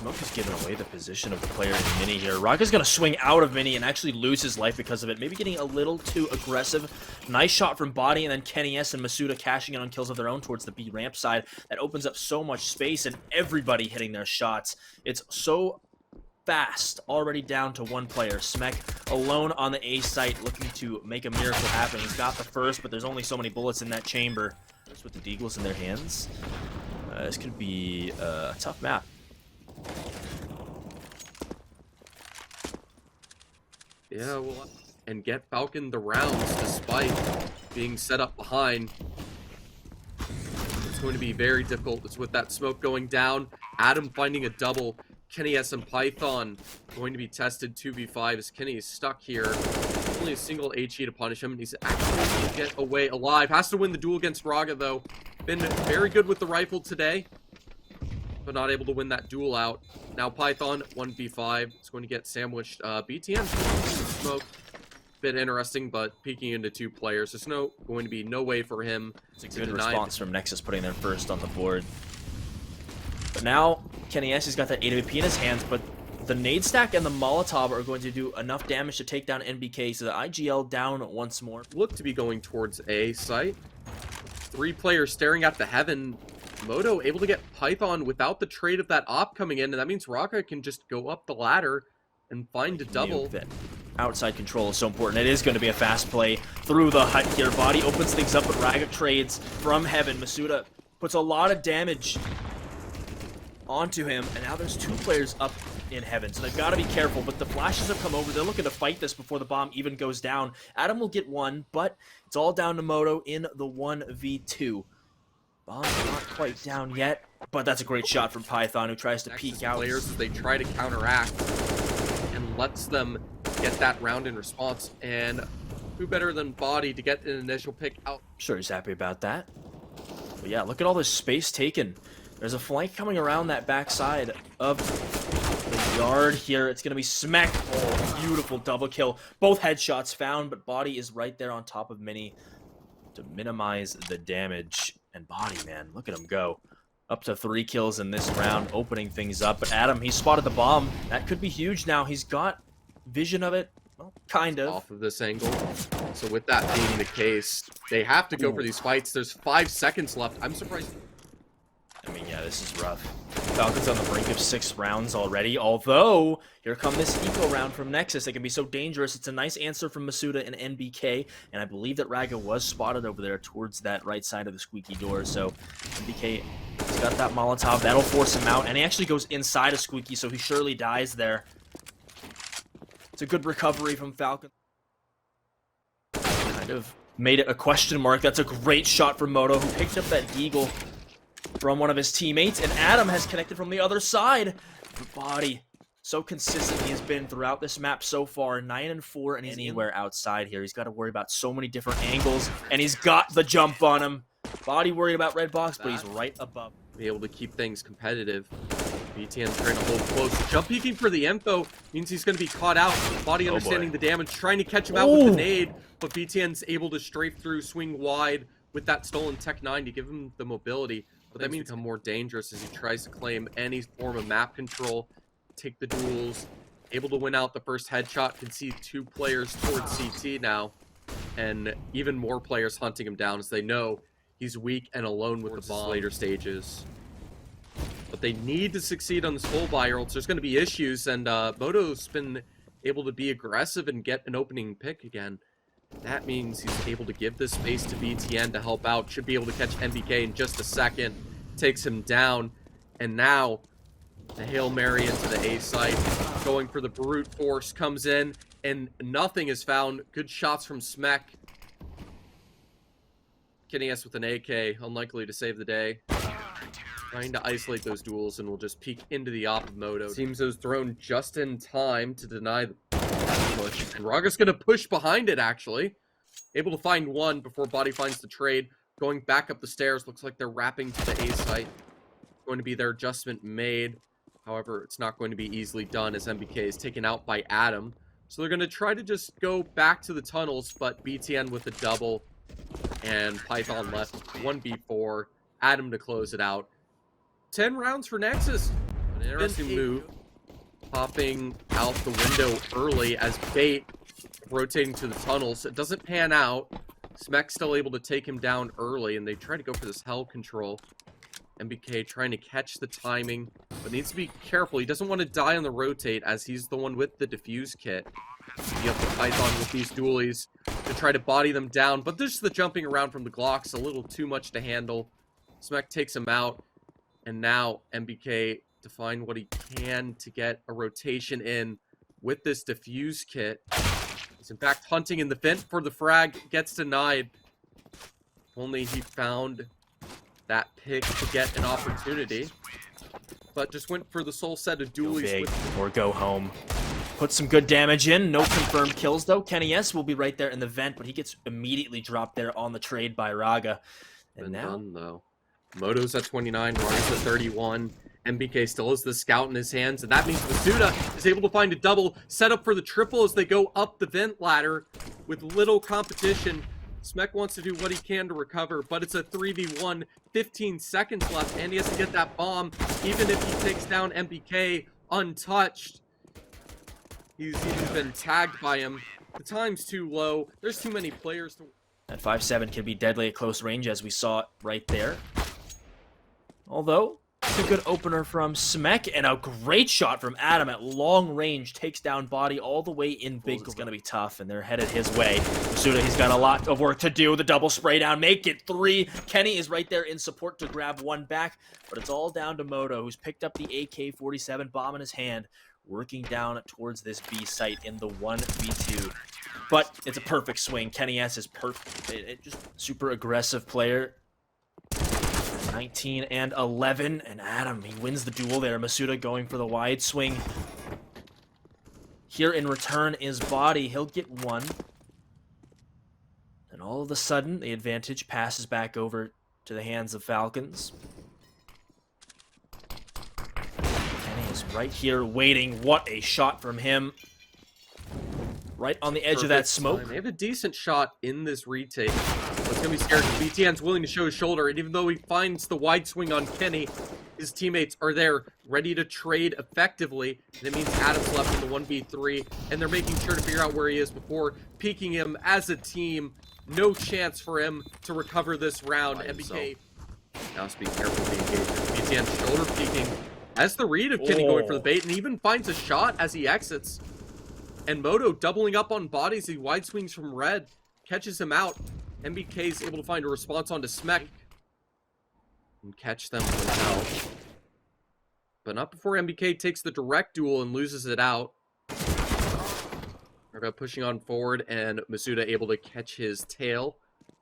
Smoke has given away the position of the player in Mini here. Raka's going to swing out of Mini and actually lose his life because of it. Maybe getting a little too aggressive. Nice shot from Body, and then Kenny S and Masuda cashing in on kills of their own towards the B ramp side. That opens up so much space and everybody hitting their shots. It's so fast, already down to one player. Smek alone on the A site looking to make a miracle happen. He's got the first, but there's only so many bullets in that chamber. Just with the Deagles in their hands. This could be a tough map. Yeah, well, and get Falcon the rounds despite being set up behind. It's going to be very difficult. It's with that smoke going down. Adam finding a double. Kenny S and Python going to be tested 2v5 as Kenny is stuck here. Only a single HE to punish him, and he's actually able to get away alive. Has to win the duel against Raga, though. Been very good with the rifle today, but not able to win that duel out. Now Python, 1v5. It's going to get sandwiched. BTN, smoke. Bit interesting, but peeking into two players. There's going to be no way for him. It's a good response from Nexus putting their first on the board. But now, Kenny S has got that AWP in his hands, but the nade stack and the Molotov are going to do enough damage to take down NBK, so the IGL down once more. Look to be going towards A site. Three players staring at the heaven. Moto able to get Python without the trade of that op coming in, and that means Raka can just go up the ladder and find a double. Outside control is so important. It is going to be a fast play through the hut here. Body opens things up, but Raga trades from heaven. Masuda puts a lot of damage onto him, and now there's two players up in heaven, so they've got to be careful. But the flashes have come over. They're looking to fight this before the bomb even goes down. Adam will get one, but it's all down to Moto in the 1v2. Bomb's not quite down yet, but that's a great shot from Python, who tries to peek out. Players as they try to counteract and lets them get that round in response. And who better than Body to get an initial pick out? Sure, he's happy about that. But yeah, look at all this space taken. There's a flank coming around that backside of the yard here. It's going to be Smek. Oh, beautiful double kill. Both headshots found, but Body is right there on top of Mini to minimize the damage. And Body, man, look at him go. Up to 3 kills in this round, opening things up. But Adam, he spotted the bomb. That could be huge now. He's got vision of it. Well, kind of. Off of this angle. So with that being the case, they have to go for these fights. There's 5 seconds left. I'm surprised. I mean, yeah, this is rough. Falcons on the brink of 6 rounds already, although here come this eco round from Nexus. It can be so dangerous. It's a nice answer from Masuda and NBK, and I believe that Raga was spotted over there towards that right side of the squeaky door, so NBK has got that Molotov. That'll force him out, and he actually goes inside of Squeaky, so he surely dies there. It's a good recovery from Falcon. Kind of made it a question mark. That's a great shot from Moto, who picked up that Deagle from one of his teammates, and Adam has connected from the other side. Body, so consistent he has been throughout this map so far, 9-4, and he's anywhere outside here. He's got to worry about so many different angles, and he's got the jump on him. Body worried about red box, but he's right above. Be able to keep things competitive. BTN's trying to hold close. Jump peeking for the info means he's going to be caught out. Body understanding the damage, trying to catch him out with the nade, but BTN's able to strafe through, swing wide with that stolen Tech 9 to give him the mobility. But that means become more dangerous as he tries to claim any form of map control, take the duels, able to win out the first headshot, can see 2 players towards CT now, and even more players hunting him down as they know he's weak and alone with the bomb later stages. But they need to succeed on this full buy or else there's going to be issues, and Moto's been able to be aggressive and get an opening pick again. That means he's able to give this space to BTN to help out. Should be able to catch NBK in just a second. Takes him down. And now, the Hail Mary into the A site. Going for the brute force. Comes in. And nothing is found. Good shots from Smek. Kenny S with an AK. Unlikely to save the day. Trying to isolate those duels. And we'll just peek into the op of Moto. Seems it was thrown just in time to deny the push. And Raga's going to push behind it, actually. Able to find one before Body finds the trade. Going back up the stairs. Looks like they're wrapping to the A site. Going to be their adjustment made. However, it's not going to be easily done as MBK is taken out by Adam. So they're going to try to just go back to the tunnels, but BTN with a double. And Python left 1v4. Adam to close it out. 10 rounds for Nexus. Interesting move. Popping out the window early as bait, rotating to the tunnels. It doesn't pan out. Smek's still able to take him down early, and they try to go for this hell control. MBK trying to catch the timing, but needs to be careful. He doesn't want to die on the rotate, as he's the one with the defuse kit. You have the Python with these dualies to try to body them down, but just the jumping around from the Glocks a little too much to handle. Smek takes him out, and now MBK to find what he can to get a rotation in with this defuse kit. He's in fact hunting in the vent for the frag, gets denied. Only he found that pick to get an opportunity, but just went for the sole set of dualies or go home. Put some good damage in. No confirmed kills though. KennyS will be right there in the vent, but he gets immediately dropped there on the trade by Raga. And now done, though. Moto's at 29, Raga's at 31. MBK still has the scout in his hands, and that means Masuda is able to find a double, set up for the triple as they go up the vent ladder with little competition. Smek wants to do what he can to recover, but it's a 3v1, 15 seconds left, and he has to get that bomb, even if he takes down MBK untouched. He's even been tagged by him. The time's too low. There's too many players to... That 5-7 can be deadly at close range, as we saw it right there. Although, it's a good opener from Smek, and a great shot from Adam at long range. Takes down body all the way in big. It's going to be tough, and they're headed his way. Masuda, he's got a lot of work to do. The double spray down, make it 3. Kenny is right there in support to grab one back, but it's all down to Moto, who's picked up the AK-47 bomb in his hand, working down towards this B site in the 1v2. But it's a perfect swing. KennyS is perfect. Just super aggressive player. 19 and 11, and Adam, he wins the duel there. Masuda going for the wide swing. Here in return is Body. He'll get one. And all of a sudden, the advantage passes back over to the hands of Falcons. Kenny is right here waiting. What a shot from him. Right on the edge of that smoke. They have a decent shot in this retake. But it's going to be scary because BTN's willing to show his shoulder. And even though he finds the wide swing on Kenny, his teammates are there ready to trade effectively. And it means Adam's left in the 1v3. And they're making sure to figure out where he is before peeking him as a team. No chance for him to recover this round. MBK now has to be careful with the engagement. BTN shoulder peeking as the read of Kenny going for the bait. And even finds a shot as he exits. And Moto doubling up on bodies. He wide swings from red, catches him out. MBK is able to find a response onto Smek and catch them without. But not before MBK takes the direct duel and loses it out. Raga pushing on forward, and Masuda able to catch his tail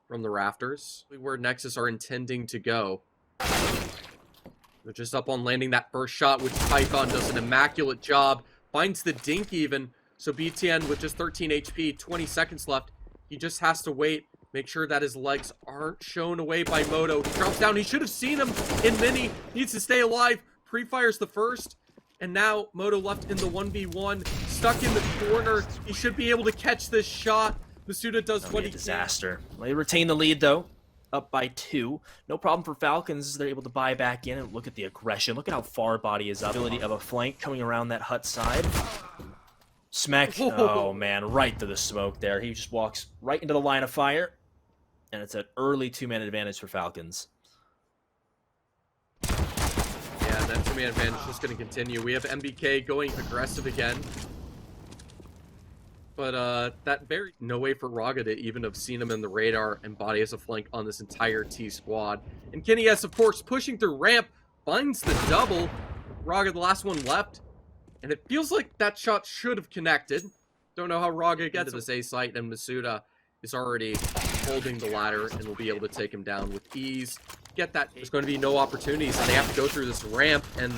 from the rafters. Where Nexus are intending to go. They're just up on landing that first shot, which Python does an immaculate job. Finds the dink even. So BTN with just 13 HP, 20 seconds left. He just has to wait, make sure that his legs aren't shown away by Moto. He drops down. He should have seen him in mini. Needs to stay alive. Pre-fires the first. And now Moto left in the 1v1. Stuck in the corner. He should be able to catch this shot. Masuda does what he can. Disaster. They retain the lead though. Up by 2. No problem for Falcons. They're able to buy back in, and look at the aggression. Look at how far Body is up. Ability of a flank coming around that hut side. Smek, oh man, right to the smoke there. He just walks right into the line of fire. And it's an early 2-man advantage for Falcons. Yeah, that 2-man advantage is just going to continue. We have MBK going aggressive again. But no way for Raga to even have seen him in the radar, and Body as a flank on this entire T squad. And KennyS, of course, pushing through ramp, finds the double. Raga, the last one left. And it feels like that shot should have connected. Don't know how Raga gets to this A site, and Masuda is already holding the ladder and will be able to take him down with ease. Get that. There's going to be no opportunities, and they have to go through this ramp, and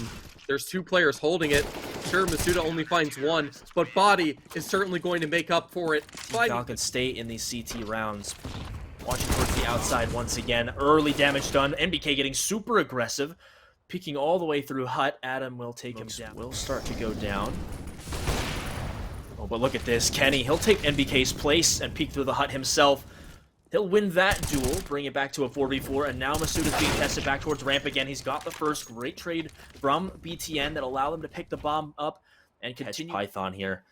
there's 2 players holding it. Sure, Masuda only finds 1, but Body is certainly going to make up for it. Falcons stay in these CT rounds. Watching towards the outside once again. Early damage done. MBK getting super aggressive. Peeking all the way through hut. Adam will take him down. Will start to go down. Oh, but look at this. Kenny, he'll take NBK's place and peek through the hut himself. He'll win that duel, bring it back to a 4v4, and now Masuda's being tested back towards ramp again. He's got the first great trade from BTN that allowed them to pick the bomb up and continue. Python here.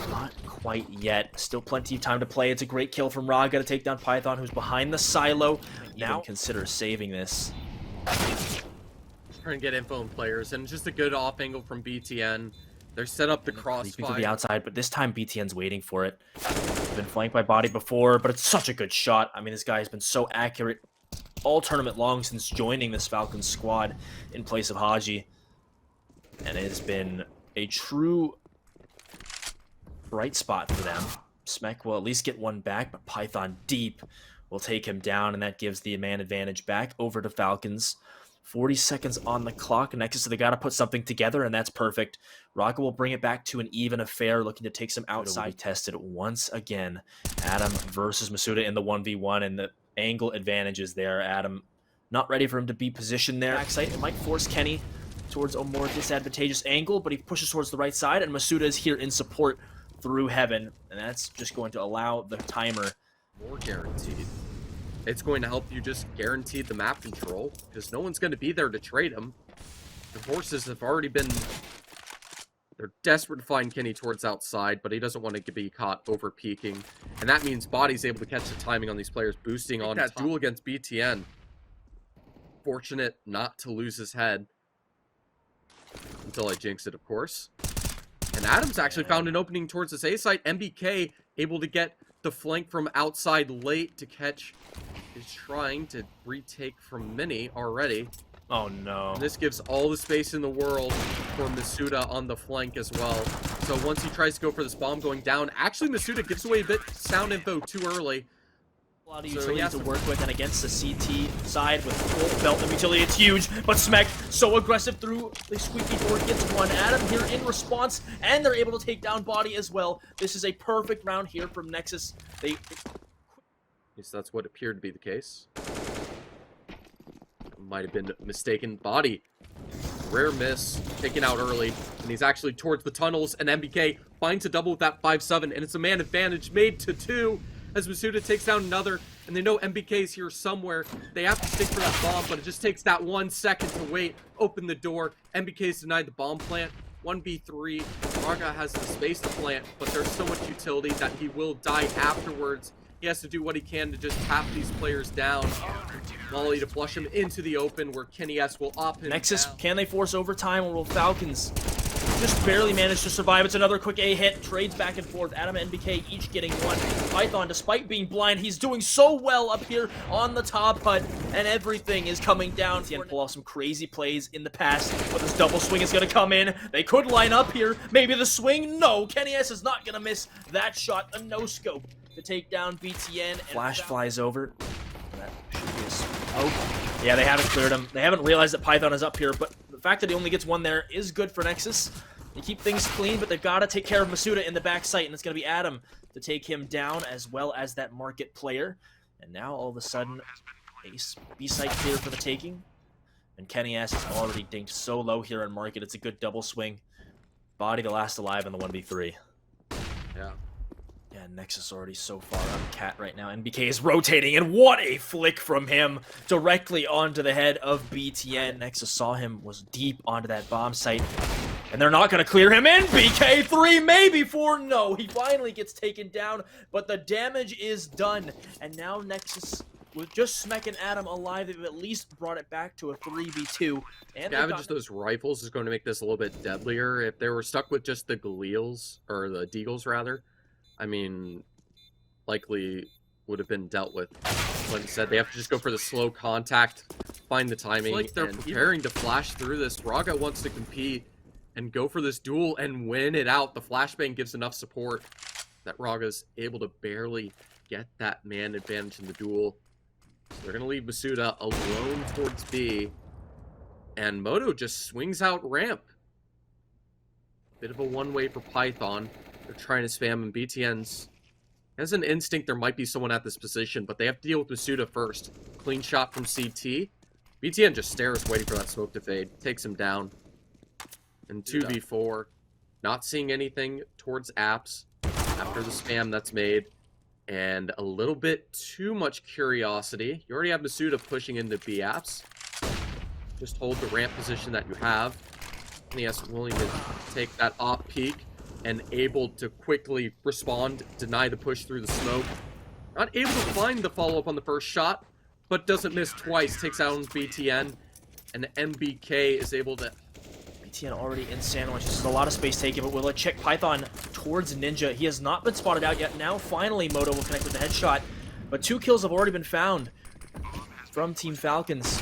Not quite yet. Still plenty of time to play. It's a great kill from Raga to take down Python, who's behind the silo. Now consider saving this. Trying to get info on players, and just a good off angle from BTN. They're set up the crossfire to the outside, but this time BTN's waiting for it. Been flanked by Body before, but it's such a good shot. I mean, this guy has been so accurate all tournament long since joining this Falcons squad in place of Haji. And it has been a true bright spot for them. Smek will at least get one back, but Python deep will take him down, and that gives the man advantage back over to Falcons. 40 seconds on the clock. Nexus, so they got to put something together, and that's perfect. Rocket will bring it back to an even affair, looking to take some outside. Tested once again. Adam versus Masuda in the 1v1, and the angle advantage is there. Adam not ready for him to be positioned there. Backside, it might force Kenny towards a more disadvantageous angle, but he pushes towards the right side, and Masuda is here in support through heaven, and that's just going to allow the timer. More guaranteed. It's going to help you just guarantee the map control, because no one's going to be there to trade him. The horses have already been... They're desperate to find Kenny towards outside, but he doesn't want to be caught over peeking. And that means Body's able to catch the timing on these players, boosting on that duel against BTN. Fortunate not to lose his head. Until I jinx it, of course. And Adams actually found an opening towards this A site. MBK able to get the flank from outside late to catch. Is trying to retake from Mini already. Oh no. And this gives all the space in the world for Masuda on the flank as well. So once he tries to go for this bomb going down, actually Masuda gives away a bit sound info too early. A lot of utility to work with, and against the CT side with full belt of utility, it's huge. But Smek, so aggressive through the squeaky door, gets one. Adam here in response, and they're able to take down Body as well. This is a perfect round here from Nexus. Yes, that's what appeared to be the case. Might have been mistaken. Body, rare miss, taken out early, and he's actually towards the tunnels, and MBK finds a double with that 5-7, and it's a man advantage made to 2. As Masuda takes down another, and they know MBK's here somewhere. They have to stick for that bomb, but it just takes that 1 second to wait, open the door. MBK's denied the bomb plant. 1v3. Raga has the space to plant, but there's so much utility that he will die afterwards. He has to do what he can to just tap these players down. Molly to flush him into the open, where Kenny S will op him Nexus, down. can they force overtime, or will Falcons just barely manage to survive? It's another quick A hit, trades back and forth. Adam and NBK each getting one. Python, despite being blind, he's doing so well up here on the top hut, and everything is coming down. He pull off some crazy plays in the past, but this double swing is going to come in. They could line up here. Maybe the swing? No, Kenny S is not going to miss that shot. A no-scope to take down BTN. And Flash flies over. That should be a smoke. Yeah, they haven't cleared him. They haven't realized that Python is up here, but the fact that he only gets one there is good for Nexus. They keep things clean, but they've got to take care of Masuda in the back site, and it's going to be Adam to take him down, as well as that market player. And now, all of a sudden, Ace B-site clear for the taking. And Kenny S is already dinked so low here on market. It's a good double swing. Body the last alive in the 1v3. Yeah. Yeah, Nexus already so far on Cat right now. NBK is rotating, and what a flick from him directly onto the head of BTN. Nexus saw him, was deep onto that bomb site, and they're not going to clear him in. BK 3, maybe 4, no. He finally gets taken down, but the damage is done. And now Nexus, with just Smek and Adam alive, they've at least brought it back to a 3v2. And having just those rifles is going to make this a little bit deadlier. If they were stuck with just the Galeals, or the Deagles rather, I mean, likely would have been dealt with. Like I said, they have to just go for the slow contact, find the timing. It's like they're preparing to flash through this. Raga wants to compete and go for this duel and win it out. The flashbang gives enough support that Raga's able to barely get that man advantage in the duel. So they're going to leave Masuda alone towards B. And Moto just swings out ramp. Bit of a one-way for Python. They're trying to spam, and BTN's has an instinct there might be someone at this position, but they have to deal with Masuda first. Clean shot from CT. BTN just stares, waiting for that smoke to fade. Takes him down. And 2v4. Not seeing anything towards apps after the spam that's made. And a little bit too much curiosity. You already have Masuda pushing into B apps. Just hold the ramp position that you have. NES willing to take that off peak and able to quickly respond, deny the push through the smoke. Not able to find the follow-up on the first shot, but doesn't miss twice. Takes out on BTN, and MBK is able to... BTN already in sandwich. This is a lot of space taken, but will it check Python towards Ninja? He has not been spotted out yet. Now, finally, Moto will connect with the headshot, but 2 kills have already been found from Team Falcons.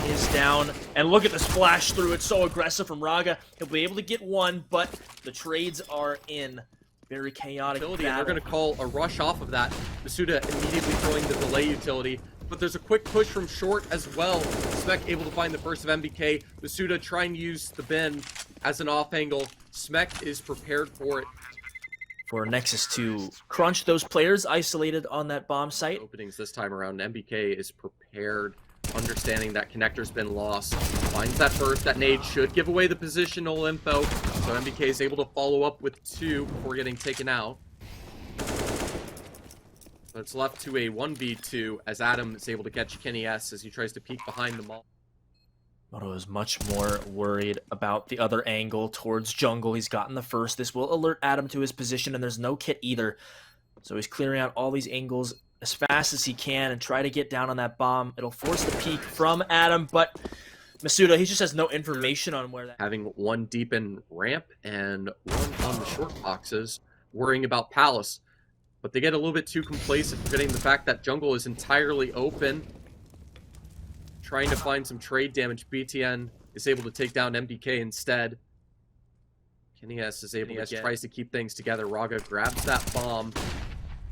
Is down, and look at the splash through. It's so aggressive from Raga. He'll be able to get 1, but the trades are in. Very chaotic battle. They're going to call a rush off of that. Masuda immediately throwing the delay utility, but there's a quick push from short as well. Smek able to find the first of MBK. Masuda trying to use the bin as an off angle. Smek is prepared for it. For Nexus to crunch those players isolated on that bomb site. Openings this time around. MBK is prepared, understanding that connector's been lost. Finds that first. That nade should give away the positional info. So MBK is able to follow up with 2 before getting taken out. So it's left to a 1v2 as Adam is able to catch Kenny S as he tries to peek behind the mall. Moto is much more worried about the other angle towards jungle. He's gotten the first. This will alert Adam to his position, and there's no kit either. So he's clearing out all these angles as fast as he can and try to get down on that bomb. It'll force the peek from Adam, but Masuda, he just has no information on where that... Having 1 deep in ramp and 1 on the short boxes, worrying about Palace. But they get a little bit too complacent, forgetting the fact that jungle is entirely open. Trying to find some trade damage. BTN is able to take down MBK instead. Kenny S is able to tries to keep things together. Raga grabs that bomb.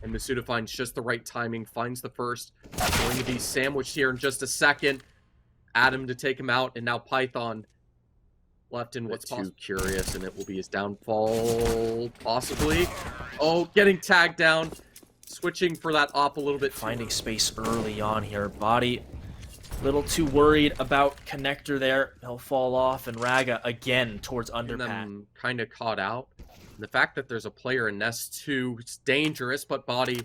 And Masuda finds just the right timing, finds the first. Going to be sandwiched here in just a second. Adam to take him out, and now Python left in what's too curious, and it will be his downfall, possibly. Oh, getting tagged down. Switching for that op a little bit. Finding space early on here. Body a little too worried about connector there. He'll fall off, and Raga again towards underpass. Kind of caught out. The fact that there's a player in Nest 2, it's dangerous, but Body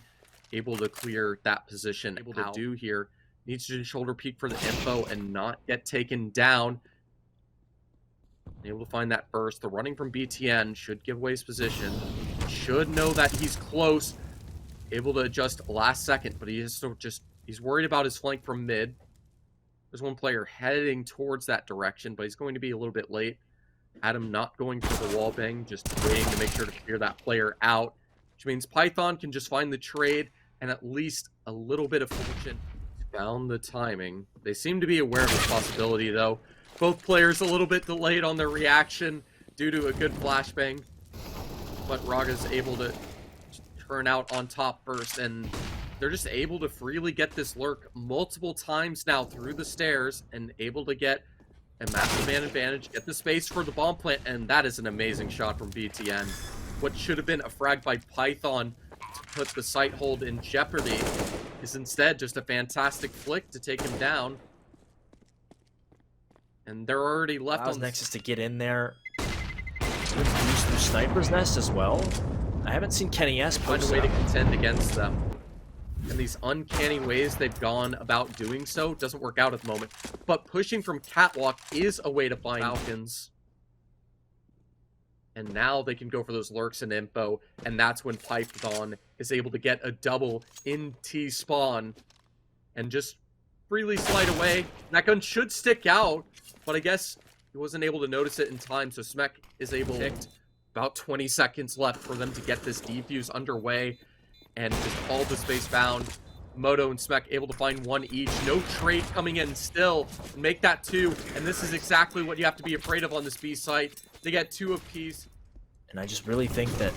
able to clear that position. Able to do here. Needs to shoulder peek for the info and not get taken down. Able to find that first. The running from BTN should give away his position. Should know that he's close. Able to adjust last second, but he is still he's worried about his flank from mid. There's 1 player heading towards that direction, but he's going to be a little bit late. Adam not going for the wall bang, just waiting to make sure to clear that player out, which means Python can just find the trade and at least a little bit of fortune. Found the timing. They seem to be aware of this possibility, though. Both players a little bit delayed on their reaction due to a good flashbang, but Raga's able to turn out on top first, and they're just able to freely get this lurk multiple times now through the stairs and able to get a massive man advantage, get the space for the bomb plant, and that is an amazing shot from BTN. What should have been a frag by Python to put the site hold in jeopardy is instead just a fantastic flick to take him down. And they're already left on Nexus to get in there. Good boost through Sniper's Nest as well. I haven't seen Kenny S find a way to contend against them. And these uncanny ways they've gone about doing so doesn't work out at the moment. But pushing from Catwalk is a way to find Falcons. And now they can go for those lurks and info, and that's when Python is able to get a double in T-spawn and just freely slide away. That gun should stick out, but I guess he wasn't able to notice it in time, so Smek is able to... About 20 seconds left for them to get this defuse underway, and just all the space found. Moto and Smek able to find 1 each. No trade coming in still. Make that 2, and this is exactly what you have to be afraid of on this B site. They get 2 apiece. And I just really think that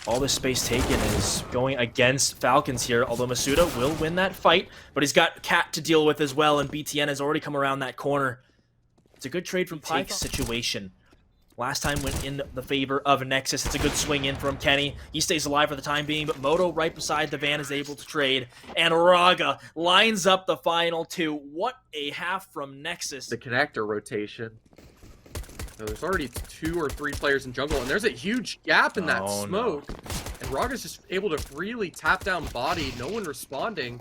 all this space taken is going against Falcons here, although Masuda will win that fight, but he's got Cat to deal with as well, and BTN has already come around that corner. It's a good trade from Python. Situation. Last time went in the favor of Nexus. It's a good swing in from Kenny. He stays alive for the time being, but Moto right beside the van is able to trade. And Raga lines up the final 2. What a half from Nexus. The connector rotation. So there's already 2 or 3 players in jungle, and there's a huge gap in that smoke. No. And Raga's just able to freely tap down body, no one responding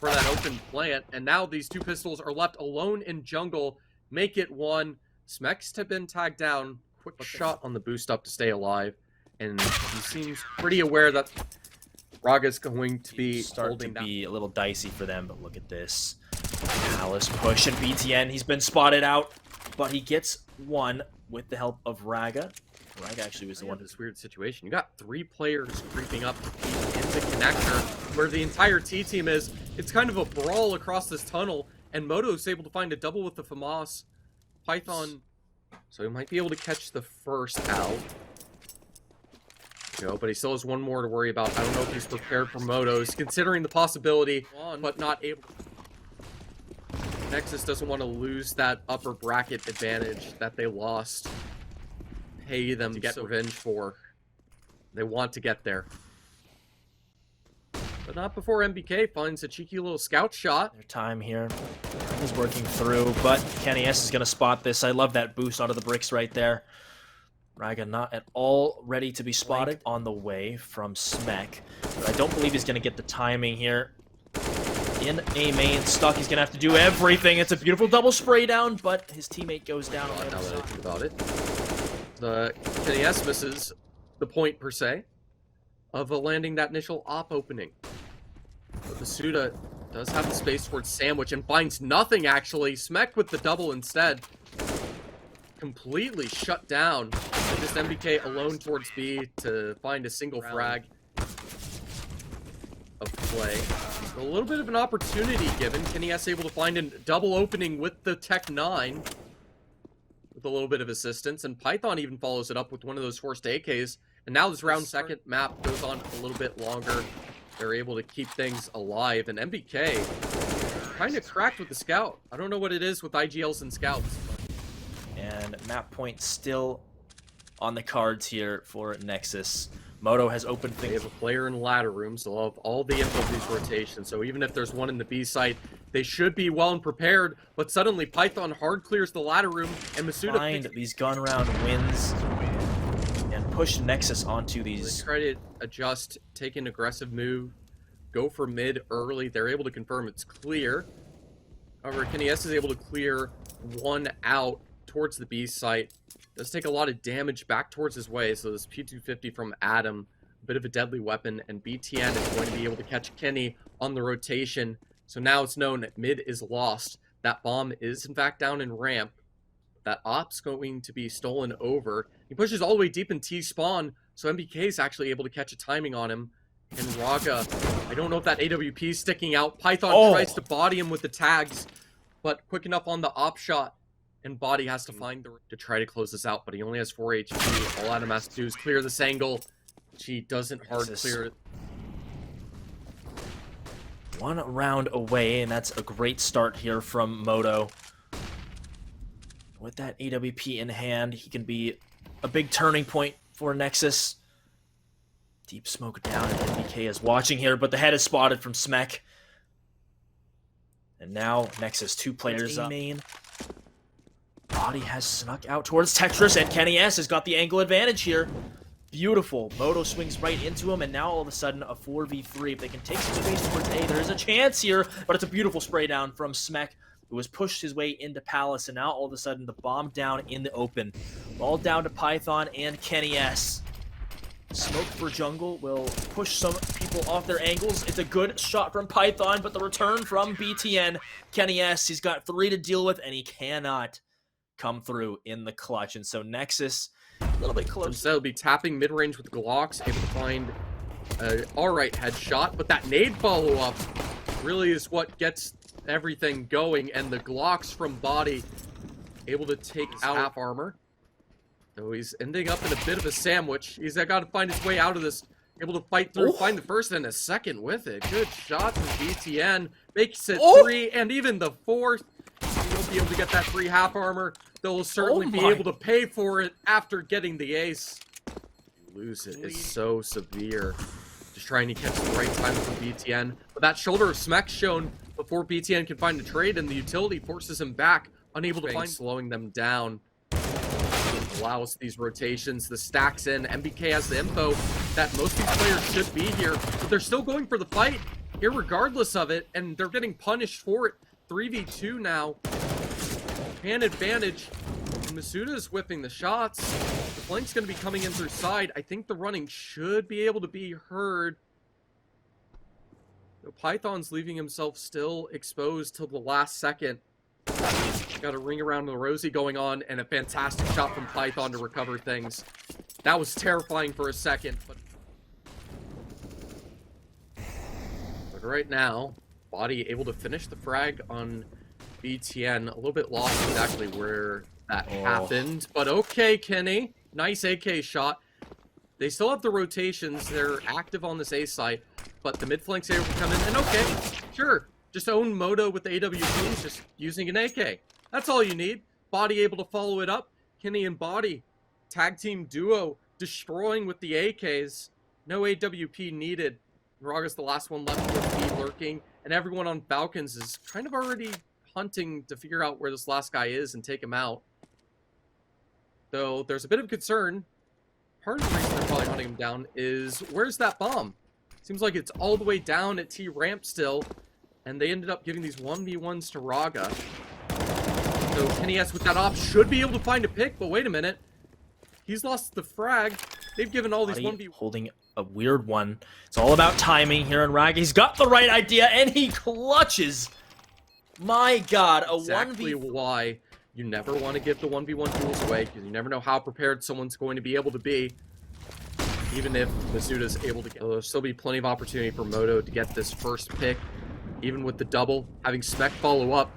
for that open plant. And now these 2 pistols are left alone in jungle. Make it 1. Smek's have been tagged down. Quick shot on the boost up to stay alive. And he seems pretty aware that Raga's going to be starting to be a little dicey for them, but look at this. Alice pushing BTN. He's been spotted out, but he gets 1 with the help of Raga. Raga actually was the one. This weird situation. You got 3 players creeping up into connector, where the entire T team is. It's kind of a brawl across this tunnel, and Moto's able to find a double with the FAMAS. Python, so he might be able to catch the first out. But he still has 1 more to worry about. I don't know if he's prepared for Motos, considering the possibility, but not able. Nexus doesn't want to lose that upper bracket advantage that they lost. Pay them to get revenge for. They want to get there. But not before MBK finds a cheeky little scout shot. Their time here is working through, but Kenny S is going to spot this. I love that boost onto the bricks right there. Raga not at all ready to be spotted on the way from Smek. But I don't believe he's going to get the timing here. In a main stuck, he's going to have to do everything. It's a beautiful double spray down, but his teammate goes down on the other side. Think about it. The Kenny S misses the point, per se, of landing that initial op opening. But Masuda does have the space towards Sandwich and finds nothing, actually. Smek with the double instead. Completely shut down. And just MBK alone towards B to find a single frag of play. A little bit of an opportunity given. Kenny S able to find a double opening with the Tech 9 with a little bit of assistance, and Python even follows it up with one of those forced AKs. And now this round second map goes on a little bit longer. They're able to keep things alive, and MBK kind of cracked with the scout. I don't know what it is with IGLs and scouts. And map point still on the cards here for Nexus. Moto has opened things. They have a player in ladder room, so they'll have all the info of these rotations. So even if there's one in the B site, they should be well and prepared. But suddenly Python hard clears the ladder room, and Masuda find these gun round wins and push Nexus onto these. They try to adjust, take an aggressive move, go for mid early. They're able to confirm it's clear. However, Kenny S is able to clear 1 out towards the B site. Does take a lot of damage back towards his way, so this P250 from Adam, a bit of a deadly weapon, and BTN is going to be able to catch Kenny on the rotation. So now it's known that mid is lost. That bomb is in fact down in ramp. That op's going to be stolen over. He pushes all the way deep in T-spawn, so MBK is actually able to catch a timing on him. And Raga, I don't know if that AWP is sticking out. Python tries to body him with the tags, but quick enough on the op shot. And Body has to find to try to close this out, but he only has 4 HP. All Adam has to do is clear this angle. She doesn't hard clear it. 1 round away, and that's a great start here from Moto. With that AWP in hand, he can be a big turning point for Nexus. Deep smoke down, and MBK is watching here, but the head is spotted from Smek. And now Nexus 2 players up. Main. Body has snuck out towards Tetris, and Kenny S has got the angle advantage here. Beautiful. Moto swings right into him, and now all of a sudden a 4v3. If they can take some space towards A, there is a chance here, but it's a beautiful spray down from Smek, who has pushed his way into Palace, and now all of a sudden the bomb down in the open. All down to Python and Kenny S. Smoke for jungle will push some people off their angles. It's a good shot from Python, but the return from BTN. Kenny S, he's got 3 to deal with, and he cannot come through in the clutch. And so Nexus a little bit close. Instead, they'll be tapping mid-range with Glocks, able to find an alright headshot, but that nade follow-up really is what gets everything going, and the Glocks from Body able to take out half armor. So he's ending up in a bit of a sandwich. He's got to find his way out of this, able to fight through, find the first and a second with it. Good shot from BTN, makes it 3, and even the 4th. He won't be able to get that free half armor. They'll certainly be able to pay for it after getting the ace. Lose it is so severe. Just trying to catch the right time from BTN. But that shoulder of Smek shown before BTN can find a trade, and the utility forces him back, unable to find, slowing them down. allows these rotations, the stacks in. MBK has the info that most of these players should be here, but they're still going for the fight, irregardless of it, and they're getting punished for it. 3v2 now. Hand advantage. And Masuda is whipping the shots. The flank's going to be coming in through side. I think the running should be able to be heard. Python's leaving himself still exposed till the last second. Got a ring around the rosy going on, and a fantastic shot from Python to recover things. That was terrifying for a second, but right now, Body able to finish the frag on BTN. A little bit lost exactly where that happened, but okay, Kenny. Nice AK shot. They still have the rotations. They're active on this A site, but the mid flank's able to come in, and okay, sure. Just own Moto with the AWPs, just using an AK. That's all you need. Body able to follow it up. Kenny and Body, tag team duo, destroying with the AKs. No AWP needed. Raga's the last one left with B lurking, and everyone on Falcons is kind of already hunting to figure out where this last guy is and take him out. Though there's a bit of concern. Part of the reason they're probably hunting him down is, where's that bomb? Seems like it's all the way down at T ramp still, and they ended up giving these 1v1s to Raga. So Kenny S with that op should be able to find a pick, but wait a minute. He's lost the frag. They've given all these 1v1s. Holding a weird one. It's all about timing here in Raga. He's got the right idea, and he clutches. My God, a exactly 1v... why you never want to give the 1v1 duels away, because you never know how prepared someone's going to be able to be. Even if Masuda's able to get... There'll still be plenty of opportunity for Moto to get this first pick. Even with the double, having Smek follow up,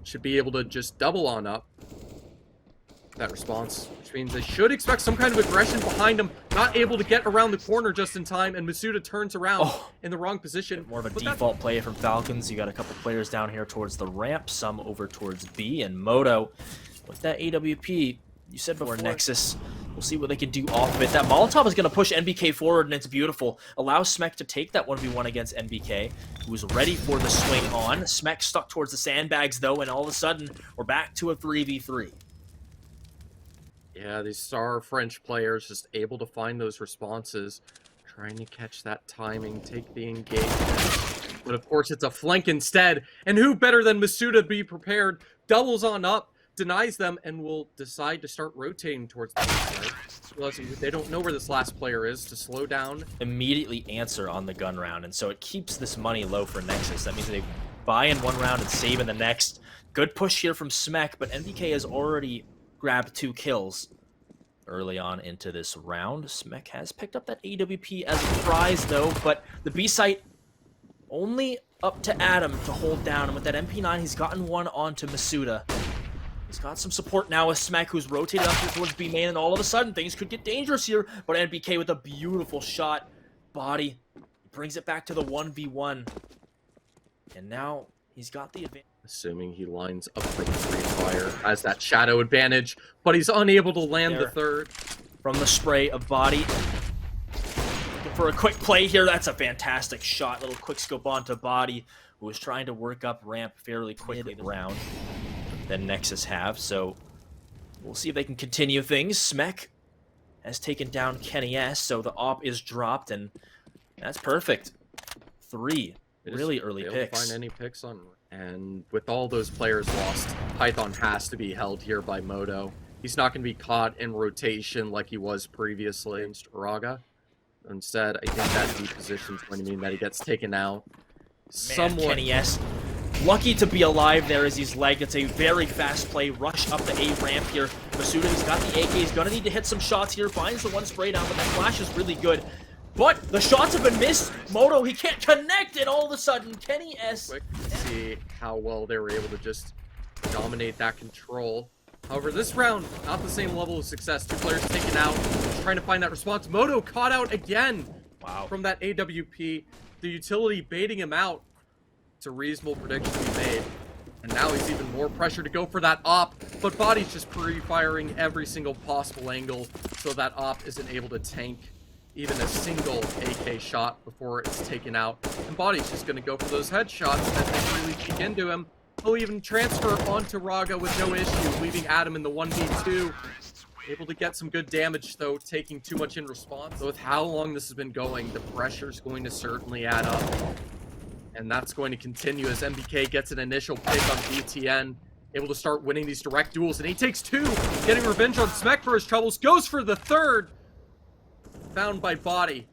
should be able to just double on up that response, which means they should expect some kind of aggression behind him. Not able to get around the corner just in time, and Masuda turns around in the wrong position. More of a default play from Falcons. You got a couple players down here towards the ramp, some over towards B, and Moto with that AWP. You said before, Nexus. We'll see what they can do off of it. That Molotov is going to push NBK forward, and it's beautiful. Allows Smek to take that 1v1 against NBK, who's ready for the swing on. Smek stuck towards the sandbags, though, and all of a sudden, we're back to a 3v3. Yeah, these star French players just able to find those responses, trying to catch that timing, take the engagement. But of course, it's a flank instead. And who better than Masuda to be prepared? Doubles on up, denies them, and will decide to start rotating towards the player. Realizing they don't know where this last player is, to slow down. Immediately answer on the gun round, and so it keeps this money low for Nexus. That means they buy in one round and save in the next. Good push here from Smek, but NBK has already grabbed 2 kills early on into this round. Smek has picked up that AWP as a prize, though, but the B site only up to Adam to hold down, and with that MP9, he's gotten one onto Masuda. He's got some support now with Smek, who's rotated up here towards B main, and all of a sudden, things could get dangerous here, but NBK with a beautiful shot. Body brings it back to the 1v1, and now he's got the advantage. Assuming he lines up for the free fire, has that shadow advantage, but he's unable to land the third. From the spray of Body. Looking for a quick play here. That's a fantastic shot. Little quick scope onto Body, who was trying to work up ramp fairly quickly the round than Nexus have. So we'll see if they can continue things. Smek has taken down Kenny S, so the op is dropped, and that's perfect. 3 really early picks. Find any picks on, and with all those players lost, Python has to be held here by Moto. He's not going to be caught in rotation like he was previously against Raga. Instead, I think that D position is going to mean that he gets taken out. Somewhat. Kenny S, lucky to be alive there as he's lagged. It's a very fast play. Rush up the A ramp here. Masuda, he's got the AK. He's going to need to hit some shots here. Finds the one spray down, but that flash is really good. But the shots have been missed. Moto, he can't connect, and all of a sudden, Kenny S. Quick to see how well they were able to just dominate that control. However, this round, not the same level of success. 2 players taken out, trying to find that response. Moto caught out again from that AWP. The utility baiting him out. It's a reasonable prediction to be made. And now he's even more pressure to go for that op, but Body's just pre-firing every single possible angle so that op isn't able to tank even a single AK shot before it's taken out. And Body's just going to go for those headshots that they really kick into him. He'll even transfer onto Raga with no issue, leaving Adam in the 1v2. Able to get some good damage, though, taking too much in response. So with how long this has been going, the pressure's going to certainly add up. And that's going to continue as MBK gets an initial pick on BTN. Able to start winning these direct duels. And he takes 2, getting revenge on Smek for his troubles. Goes for the 3rd. Found by Body.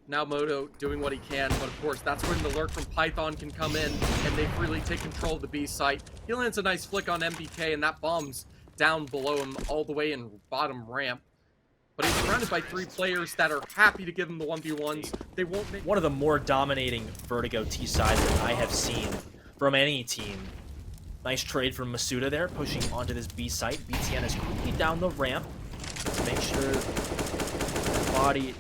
Now Moto doing what he can, but of course that's when the lurk from Python can come in and they freely take control of the B site. He lands a nice flick on MBK and that bombs down below him all the way in bottom ramp. But he's surrounded by 3 players that are happy to give him the 1v1s. They won't make... One of the more dominating Vertigo T sides that I have seen from any team. Nice trade from Masuda there, pushing onto this B site. BTN is quickly down the ramp to make sure the Body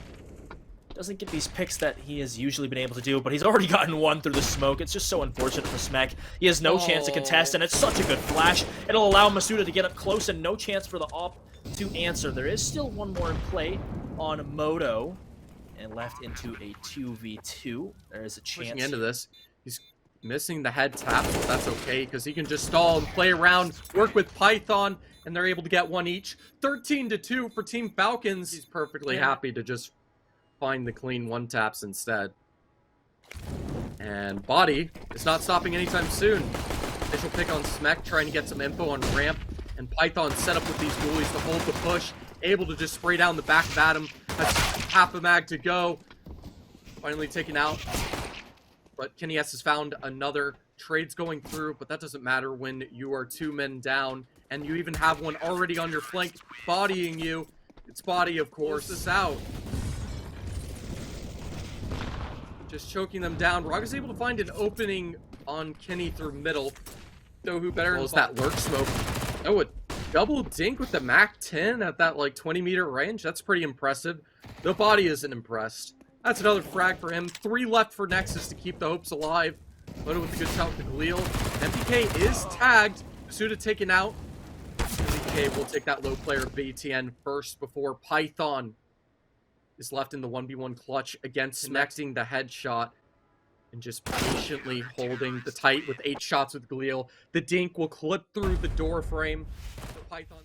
doesn't get these picks that he has usually been able to do, but he's already gotten one through the smoke. It's just so unfortunate for Smek. He has no chance to contest, and it's such a good flash. It'll allow Masuda to get up close and no chance for the AWP to answer. There is still one more in play on Moto, and left into a 2v2. There is a chance. Pushing into this. He's missing the head tap, but that's okay, because he can just stall and play around, work with Python, and they're able to get one each. 13-2 for Team Falcons. He's perfectly happy to just find the clean 1-taps instead. And Body is not stopping anytime soon. Initial pick on Smek, trying to get some info on ramp. And Python set up with these goalies to hold the push. Able to just spray down the back of Adam. Has half a mag to go. Finally taken out. But Kenny S has found another. Trades going through, but that doesn't matter when you are 2 men down. And you even have one already on your flank, bodying you. It's Body, of course. This out. Just choking them down. Rog is able to find an opening on Kenny through middle. So who better knows that lurk smoke? Oh, a double dink with the MAC-10 at that like 20-meter range. That's pretty impressive. The Body isn't impressed. That's another frag for him. 3 left for Nexus to keep the hopes alive. Moto with a good shot with the Galil. MPK is tagged. Masuda taken out. MPK will take that low player BTN first before Python is left in the 1v1 clutch against connecting the headshot and just patiently holding the tight with 8 shots with Galil. The dink will clip through the door frame for Python.